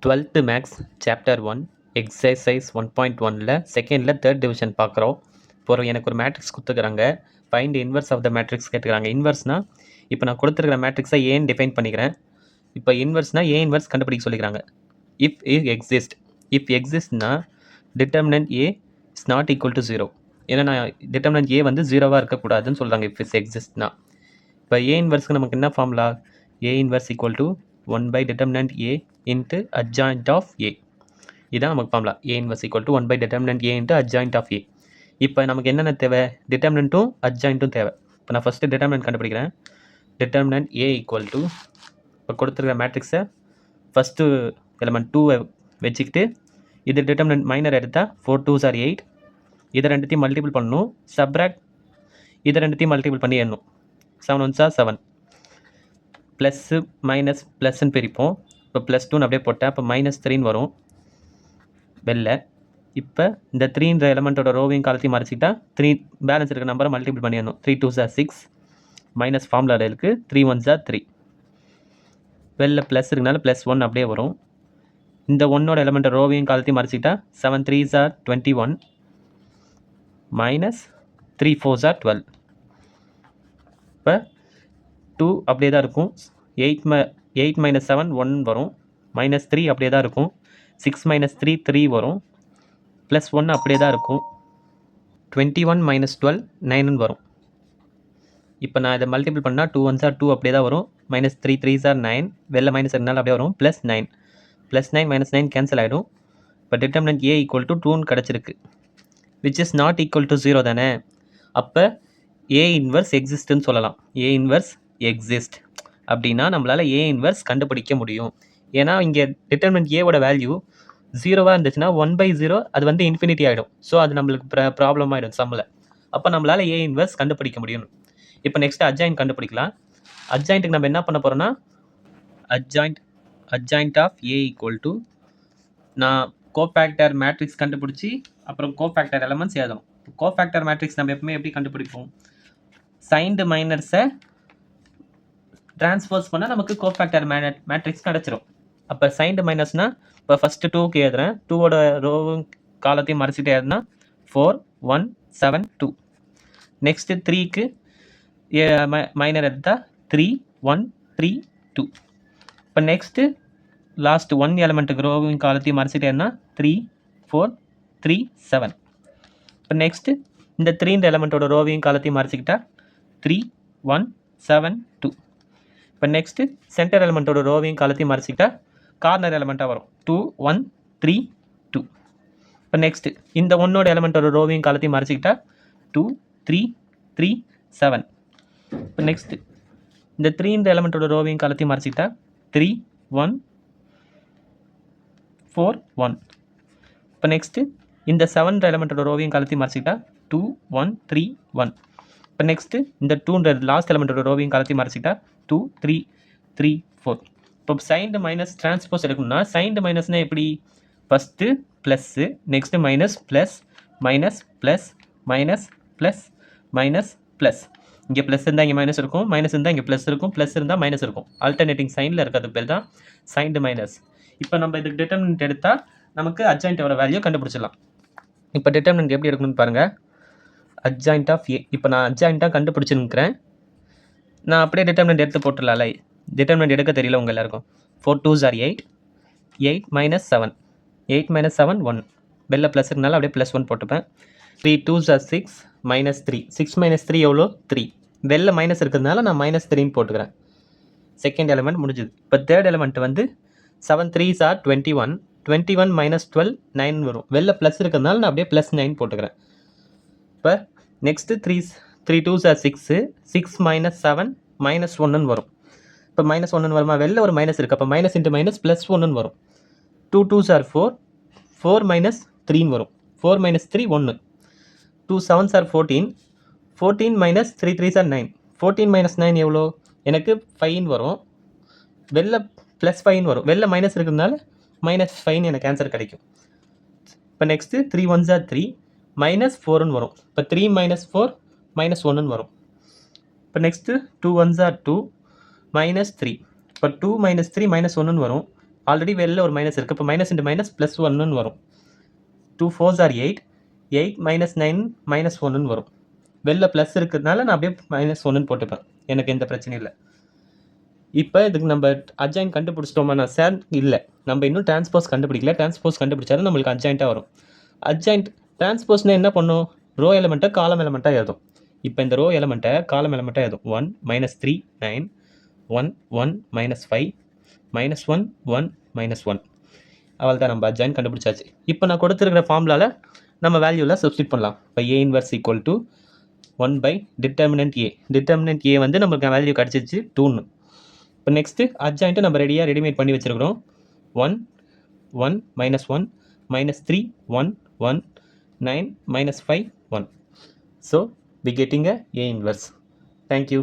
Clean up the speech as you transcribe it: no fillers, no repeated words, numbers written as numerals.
12th maths chapter 1 exercise 1.1ல செகண்டில் third division பார்க்குறோம். இப்போ எனக்கு ஒரு மேட்ரிக்ஸ் கொடுத்துக்கிறாங்க. Find inverse of the matrix கேட்டுக்கிறாங்க. இன்வர்ஸ்னால் இப்போ நான் கொடுத்துருக்கிற மேட்ரிக்ஸை ஏன்னு டிஃபைன் பண்ணிக்கிறேன். இப்போ இன்வர்ஸ்னால் ஏ இன்வர்ஸ் கண்டுபிடிக்க சொல்லிக்கிறாங்க. இஃப் எக்ஸிஸ்ட்னா determinant A is not equal to 0. ஏன்னா நான் டிட்டர்மினன்ட் ஏ வந்து 0வாக இருக்கக்கூடாதுன்னு சொல்கிறாங்க. இஃப் இஸ் எக்ஸிஸ்ட்னா இப்போ ஏ இன்வர்ஸ்க்கு நமக்கு என்ன formula? A inverse equal to 1 by determinant A into adjoint of A. இதான் நமக்கு formula. A inverse equal to 1 by determinant A into adjoint of A. இப்போ நமக்கு என்னென்ன தேவை? டிட்டர்மினண்ட்டும் அட்ஜாயிண்ட்டும் தேவை. இப்போ நான் ஃபஸ்ட்டு டிட்டர்மினன்ட் கண்டுபிடிக்கிறேன். டிட்டர்மினன்ட் A equal to இப்போ கொடுத்துருக்க மேட்ரிக்ஸை ஃபஸ்ட்டு எலமெண்ட் 2 வச்சுக்கிட்டு இது டிட்டர்மினன்ட் மைனர் எடுத்தால் 4 2s are 8. இதை ரெண்டுத்தையும் மல்டிபிள் பண்ணணும். சப்ராக்ட் இதை ரெண்டுத்தையும் மல்டிபிள் பண்ணி எண்ணணும். 7 1s are 7. ப்ளஸ்ஸு மைனஸ் ப்ளஸ்ன்னு பிரிப்போம். இப்போ +2 அப்படியே போட்டேன். அப்போ -3 வரும் வெளில. இப்போ இந்த 3ன்ற எலமெண்ட்டோட ரோவையும் காலத்தையும் மறைச்சிக்கிட்டா 3 பேலன்ஸ் இருக்க நம்பரை மல்டிபிள் பண்ணிடணும். 3 2s are 6 மைனஸ் ஃபார்முலாவில் இருக்குது. 3 1s are 3. வெளில ப்ளஸ் இருக்கனால +1 அப்படியே வரும். இந்த 1ஓட எலமெண்ட்டை ரோவையும் காலத்தையும் மறைச்சிக்கிட்டா 7 3s are 21 minus 3 4s are 12. இப்போ 2 அப்படியே தான் இருக்கும். 8 minus 7 1 வரும். -3 அப்படியே தான் இருக்கும். 6 minus 3 3 வரும். +1 அப்படியே தான் இருக்கும். 21 minus 12 9 வரும். இப்போ நான் இதை மல்டிபிள் பண்ணால் 2 1s are 2 அப்படியே தான் வரும். -3 3s are 9. வெளில மைனஸ் இருந்தாலும் அப்படியே வரும். +9 +9 -9 கேன்சல் ஆகிடும். இப்போ டிட்டர்மினன்ட் A equal to 2ன்னு கிடச்சிருக்கு. Which is not equal to 0 தானே. அப்போ A இன்வர்ஸ் எக்ஸிஸ்ட்னு சொல்லலாம். A இன்வர்ஸ் எக்ஸிஸ்ட் அப்படின்னா நம்மளால் ஏ இன்வர்ஸ் கண்டுபிடிக்க முடியும். ஏன்னா இங்கே டிட்டர்மினன்ட் ஏவோட வேல்யூ 0வாக இருந்துச்சுன்னா 1/0 அது வந்து இன்ஃபினிட்டி ஆகிடும். ஸோ அது நம்மளுக்கு ப்ராப்ளம் ஆகிடும் சம்மில். அப்போ நம்மளால் ஏ இன்வர்ஸ் கண்டுபிடிக்க முடியும். இப்போ நெக்ஸ்ட் அட்ஜாயிண்ட் கண்டுபிடிக்கலாம். அட்ஜாயிண்ட்டுக்கு நம்ம என்ன பண்ண போகிறோம்னா adjoint of A equal to நான் கோஃபேக்டர் மேட்ரிக்ஸ் கண்டுபிடிச்சி அப்புறம் கோஃபேக்டர் எலமெண்ட்ஸ் எழுதணும். கோஃபேக்டர் மேட்ரிக்ஸ் நம்ம எப்பவுமே எப்படி கண்டுபிடிப்போம்? சைன்டு மைனர்ஸை ட்ரான்ஸ்போஸ் பண்ணால் நமக்கு கோஃபேக்டர் மேட்ரிக்ஸ் கிடச்சிரும். அப்போ சைன்டு மைனஸ்னால் இப்போ ஃபஸ்ட்டு 2க்கு எழுதுறேன். 2ஓட ரோவும் காலத்தையும் மறைச்சிட்டு எழுதுனா 4 1 7 2. நெக்ஸ்ட்டு 3க்கு மைனர் எடுத்தால் 3 1 3 2. இப்போ நெக்ஸ்ட்டு லாஸ்ட் 1 எலமெண்ட்டுக்கு ரோவும் காலத்தையும் மறைச்சிட்டு எழுதுனா 3 4 3 7. இப்போ நெக்ஸ்ட்டு இந்த 3 எலமெண்ட்டோட ரோவையும் காலத்தையும் மறைச்சிக்கிட்டா 3 1 7 2. இப்போ நெக்ஸ்ட்டு சென்டர் எலமெண்ட்டோட ரோவையும் காலத்தையும் மறைச்சிக்கிட்டா கார்னர் எலமெண்ட்டாக வரும் 2 1 3 2. இப்போ நெக்ஸ்ட்டு இந்த 1ஓட எலமெண்ட்டோட ரோவையும் காலத்தையும் மறைச்சிக்கிட்டா 2 3 3 7. இப்போ நெக்ஸ்ட்டு இந்த 3 எலமெண்ட்டோட ரோவையும் காலத்தையும் மறைச்சிக்கிட்டா 3 1 4 1. இப்போ நெக்ஸ்ட்டு இந்த 7 எலமெண்ட்டோட ரோவையும் காலத்தையும் மறைச்சிக்கிட்டா 2 1 3 1. இப்போ நெக்ஸ்ட்டு இந்த 2 லாஸ்ட் எலமெண்ட்டோட ரோவையும் காலத்தையும் மறைச்சிக்கிட்டா 2 3 3 4. இப்போ சைன்டு மைனஸ் டிரான்ஸ்போஸ் எடுக்கணும்னா சைன்டு மைனஸ்னால் எப்படி? First plus next minus plus minus plus minus plus minus plus. இங்கே ப்ளஸ் இருந்தால் இங்கே மைனஸ் இருக்கும், மைனஸ் இருந்தால் இங்கே ப்ளஸ் இருக்கும், ப்ளஸ் இருந்தால் மைனஸ் இருக்கும். ஆல்டர்னேட்டிங் சைனில் இருக்கிறது பேர் தான் சைன்டு மைனஸ். இப்போ நம்ம இதுக்கு டிட்டர்மினன்ட் எடுத்தால் நமக்கு அட்ஜாயிண்ட்டோட வேல்யூ கண்டுபிடிச்சிடலாம். இப்போ டிட்டர்மினன்ட் எப்படி எடுக்கணும்னு பாருங்கள். அட்ஜாயிண்ட் ஆஃப் ஏ. இப்போ நான் அட்ஜாயிண்ட்டாக கண்டுபிடிச்சிருக்கிறேன். நான் அப்படியே டிட்டர்மினன்ட் எடுத்து போட்டுடலாம்ல. டிட்டர்மினன்ட் எடுக்க தெரியல உங்கள் எல்லாருக்கும். 4 2s are 8 8 minus 7 8 minus 7 1. வெளில ப்ளஸ் இருக்கனால அப்படியே +1 போட்டுப்பேன். 3 2s are 6 minus 3 6 minus 3 எவ்வளோ? 3. வெளில மைனஸ் இருக்கிறதுனால நான் -3ன்னு போட்டுக்கிறேன். செகண்ட் எலமெண்ட் முடிஞ்சுது. இப்போ தேர்ட் எலமெண்ட் வந்து 7 3s are 21 21 minus 12 9 வரும். வெளில ப்ளஸ் இருக்கிறதுனால நான் அப்படியே +9 போட்டுக்கிறேன். இப்போ நெக்ஸ்ட்டு 3 2s are 6 6 minus 7 -1ன்னு வரும். இப்போ -1ன்னு வருமா? வெளில ஒரு மைனஸ் இருக்குது. அப்போ மைனஸ் இன்ட்டு மைனஸ் +1ன்னு வரும். 2 2s are 4 4 minus 3ன்னு வரும். 4 minus 3 1. 2 7s are 14 14 minus 3 3s are 9 14 minus 9 எவ்வளோ? எனக்கு 5ன்னு வரும். வெளில +5ன்னு வரும். வெளில மைனஸ் இருக்கிறதுனால -5 எனக்கு ஆன்சர் கிடைக்கும். இப்போ நெக்ஸ்ட்டு 3 1s are 3 -4ன்னு வரும். இப்போ 3 minus 4 -1ன்னு வரும். இப்போ நெக்ஸ்ட்டு 2 1s are 2 -3. இப்போ 2 minus 3 -1ன்னு வரும். ஆல்ரெடி வெளில ஒரு மைனஸ் இருக்குது. இப்போ மைனஸ் இன்ட்டு மைனஸ் ப்ளஸ் 1ன்னு வரும். 2 4s are 8, 8 minus 9 minus 1ன்னு வரும். வெளில ப்ளஸ் இருக்கிறதுனால நான் அப்படியே மைனஸ் 1ன்னு போட்டுப்பேன், எனக்கு எந்த பிரச்சனையும் இல்லை. இப்போ இதுக்கு நம்ம அட்ஜாயின் கண்டுபிடிச்சிட்டோமா? நான் சார் இல்லை, நம்ம இன்னும் டிரான்ஸ்போஸ் கண்டுபிடிக்கல. டிரான்ஸ்போஸ் கண்டுபிடிச்சாலும் நம்மளுக்கு அட்ஜாயிண்ட்டாக வரும். அட்ஜாயிண்ட் டிரான்ஸ்போஸ்னால் என்ன பண்ணும்? ரோ எலமெண்ட்டை காலம் எலமெண்ட்டாக எழுதும். இப்போ இந்த ரோ எலமெண்ட்டை காலம் எலமெண்ட்டாக எழுதும். 1 -3 9, 1 1 -5 -1 1 -1. அவள் தான் நம்ம அட்ஜாயின் கண்டுபிடிச்சாச்சு. இப்போ நான் கொடுத்துருக்கிற ஃபார்முலாவில் நம்ம வேல்யூவில் சப்ஸ்டிட் பண்ணலாம். இப்போ A inverse equal to 1 determinant A. Determinant A வந்து நம்மளுக்கு வேல்யூ கிடச்சிச்சு 2ன்னு. இப்போ நெக்ஸ்ட்டு அட்ஜாயிண்ட்டு நம்ம ரெடிமேட் பண்ணி வச்சுருக்கிறோம். 1 1 -1 -3 1 1 9 -5 1. So we getting a inverse. Thank you.